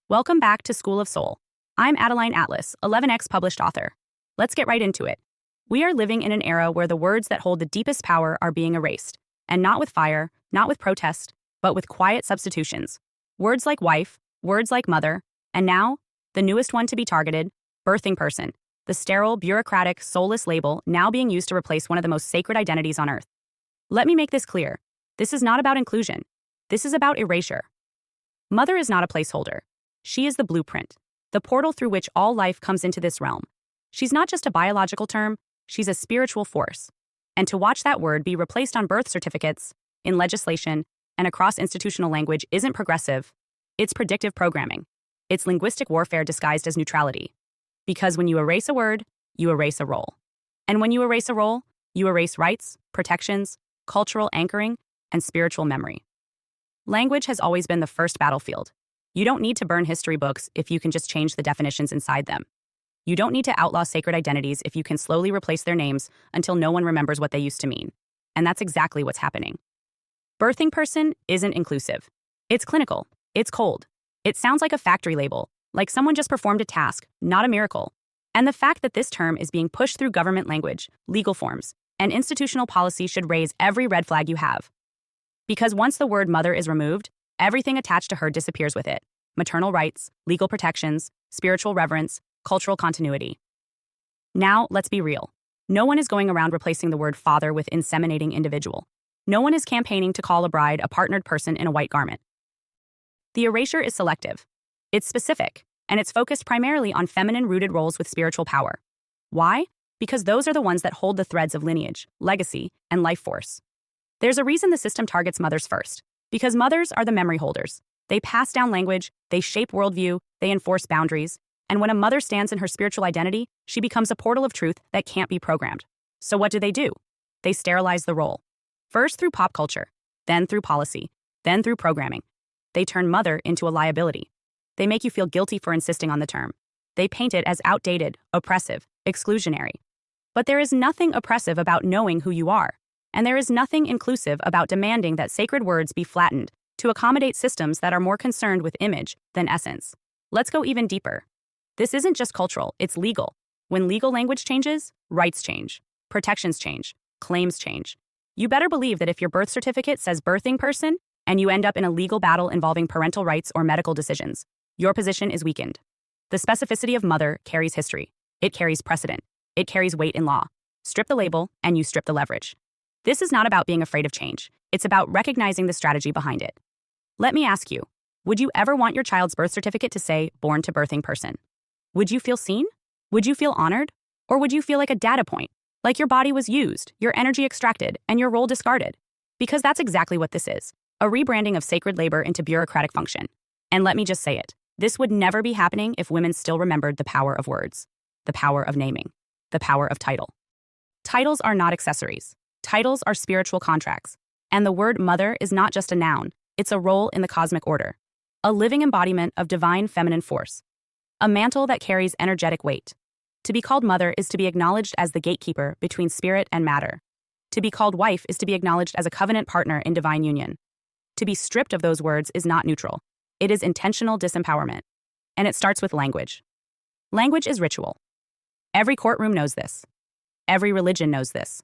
Welcome back to School of Soul. I'm Adeline Atlas, 11x published author. Let's get right into it. We are living in an era where the words that hold the deepest power are being erased, and not with fire, not with protest, but with quiet substitutions. Words like wife, words like mother, and now, the newest one to be targeted, birthing person, the sterile, bureaucratic, soulless label now being used to replace one of the most sacred identities on earth. Let me make this clear. This is not about inclusion. This is about erasure. Mother is not a placeholder. She is the blueprint, the portal through which all life comes into this realm. She's not just a biological term, she's a spiritual force. And to watch that word be replaced on birth certificates, in legislation, and across institutional language isn't progressive. It's predictive programming. It's linguistic warfare disguised as neutrality. Because when you erase a word, you erase a role. And when you erase a role, you erase rights, protections, cultural anchoring, and spiritual memory. Language has always been the first battlefield. You don't need to burn history books if you can just change the definitions inside them. You don't need to outlaw sacred identities if you can slowly replace their names until no one remembers what they used to mean. And that's exactly what's happening. Birthing person isn't inclusive. It's clinical. It's cold. It sounds like a factory label, like someone just performed a task, not a miracle. And the fact that this term is being pushed through government language, legal forms, and institutional policy should raise every red flag you have. Because once the word mother is removed, everything attached to her disappears with it. Maternal rights, legal protections, spiritual reverence, cultural continuity. Now, let's be real. No one is going around replacing the word father with inseminating individual. No one is campaigning to call a bride a partnered person in a white garment. The erasure is selective. It's specific, and it's focused primarily on feminine-rooted roles with spiritual power. Why? Because those are the ones that hold the threads of lineage, legacy, and life force. There's a reason the system targets mothers first. Because mothers are the memory holders. They pass down language, they shape worldview, they enforce boundaries. And when a mother stands in her spiritual identity, she becomes a portal of truth that can't be programmed. So what do? They sterilize the role. First through pop culture, then through policy, then through programming. They turn mother into a liability. They make you feel guilty for insisting on the term. They paint it as outdated, oppressive, exclusionary. But there is nothing oppressive about knowing who you are. And there is nothing inclusive about demanding that sacred words be flattened to accommodate systems that are more concerned with image than essence. Let's go even deeper. This isn't just cultural, it's legal. When legal language changes, rights change, protections change, claims change. You better believe that if your birth certificate says birthing person and you end up in a legal battle involving parental rights or medical decisions, your position is weakened. The specificity of mother carries history. It carries precedent. It carries weight in law. Strip the label and you strip the leverage. This is not about being afraid of change. It's about recognizing the strategy behind it. Let me ask you, would you ever want your child's birth certificate to say born to birthing person? Would you feel seen? Would you feel honored? Or would you feel like a data point, like your body was used, your energy extracted, and your role discarded? Because that's exactly what this is, a rebranding of sacred labor into bureaucratic function. And let me just say it, this would never be happening if women still remembered the power of words, the power of naming, the power of title. Titles are not accessories. Titles are spiritual contracts, and the word mother is not just a noun, it's a role in the cosmic order, a living embodiment of divine feminine force, a mantle that carries energetic weight. To be called mother is to be acknowledged as the gatekeeper between spirit and matter. To be called wife is to be acknowledged as a covenant partner in divine union. To be stripped of those words is not neutral. It is intentional disempowerment. And it starts with language. Language is ritual. Every courtroom knows this. Every religion knows this.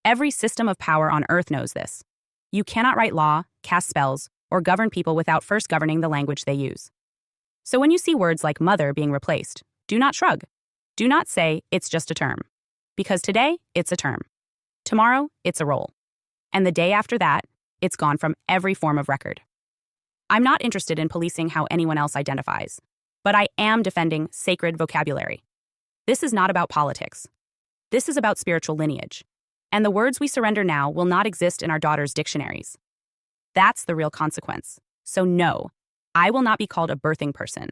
Every system of power on earth knows this. You cannot write law, cast spells, or govern people without first governing the language they use. So when you see words like mother being replaced, do not shrug. Do not say it's just a term. Because today, it's a term. Tomorrow, it's a role. And the day after that, it's gone from every form of record. I'm not interested in policing how anyone else identifies, but I am defending sacred vocabulary. This is not about politics. This is about spiritual lineage. And the words we surrender now will not exist in our daughters' dictionaries. That's the real consequence. So no, I will not be called a birthing person.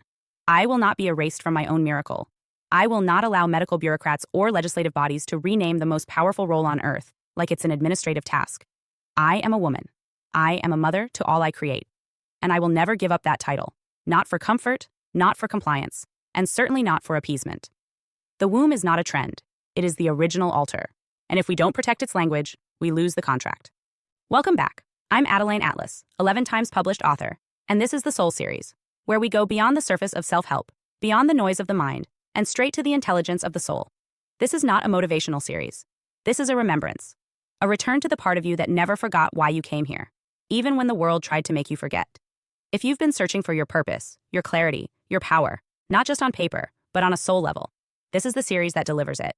I will not be erased from my own miracle. I will not allow medical bureaucrats or legislative bodies to rename the most powerful role on earth like it's an administrative task. I am a woman. I am a mother to all I create. And I will never give up that title. Not for comfort, not for compliance, and certainly not for appeasement. The womb is not a trend. It is the original altar. And if we don't protect its language, we lose the contract. Welcome back. I'm Adeline Atlas, 11 times published author, and this is the Soul series, where we go beyond the surface of self-help, beyond the noise of the mind, and straight to the intelligence of the soul. This is not a motivational series. This is a remembrance. A return to the part of you that never forgot why you came here, even when the world tried to make you forget. If you've been searching for your purpose, your clarity, your power, not just on paper, but on a soul level, this is the series that delivers it.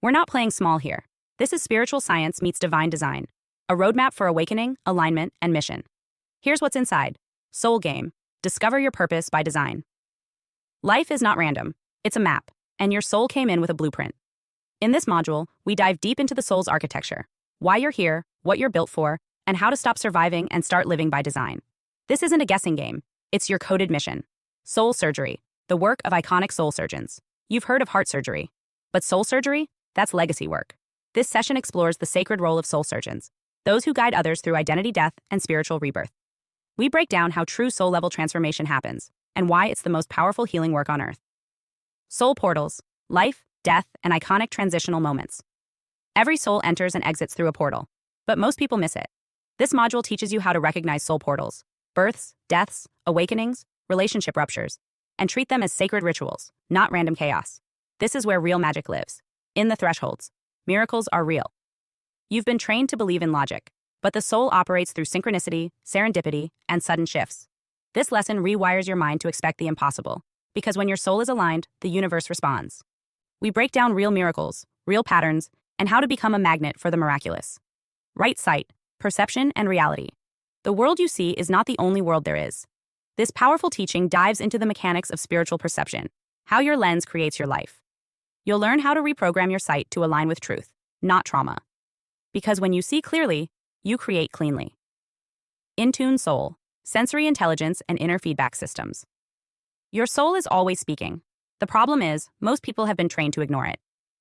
We're not playing small here. This is spiritual science meets divine design, a roadmap for awakening, alignment, and mission. Here's what's inside. Soul Game. Discover your purpose by design. Life is not random. It's a map, and your soul came in with a blueprint. In this module, we dive deep into the soul's architecture, why you're here, what you're built for, and how to stop surviving and start living by design. This isn't a guessing game. It's your coded mission. Soul surgery, the work of iconic soul surgeons. You've heard of heart surgery. But soul surgery? That's legacy work. This session explores the sacred role of soul surgeons, those who guide others through identity death and spiritual rebirth. We break down how true soul-level transformation happens and why it's the most powerful healing work on earth. Soul portals, life, death, and iconic transitional moments. Every soul enters and exits through a portal, but most people miss it. This module teaches you how to recognize soul portals, births, deaths, awakenings, relationship ruptures, and treat them as sacred rituals, not random chaos. This is where real magic lives. In the thresholds, miracles are real. You've been trained to believe in logic, but the soul operates through synchronicity, serendipity, and sudden shifts. This lesson rewires your mind to expect the impossible, because when your soul is aligned, the universe responds. We break down real miracles, real patterns, and how to become a magnet for the miraculous. Right sight, perception, and reality. The world you see is not the only world there is. This powerful teaching dives into the mechanics of spiritual perception, how your lens creates your life. You'll learn how to reprogram your sight to align with truth, not trauma. Because when you see clearly, you create cleanly. In-tune soul, sensory intelligence, and inner feedback systems. Your soul is always speaking. The problem is, most people have been trained to ignore it.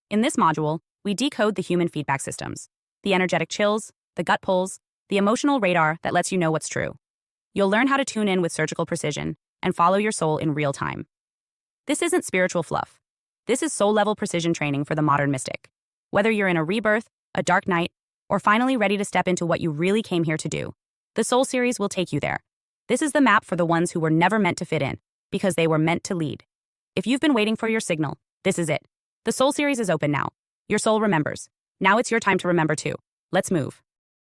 In this module, we decode the human feedback systems, the energetic chills, the gut pulls, the emotional radar that lets you know what's true. You'll learn how to tune in with surgical precision and follow your soul in real time. This isn't spiritual fluff. This is soul-level precision training for the modern mystic. Whether you're in a rebirth, a dark night, or finally ready to step into what you really came here to do, the Soul series will take you there. This is the map for the ones who were never meant to fit in, because they were meant to lead. If you've been waiting for your signal, this is it. The Soul series is open now. Your soul remembers. Now it's your time to remember too. Let's move.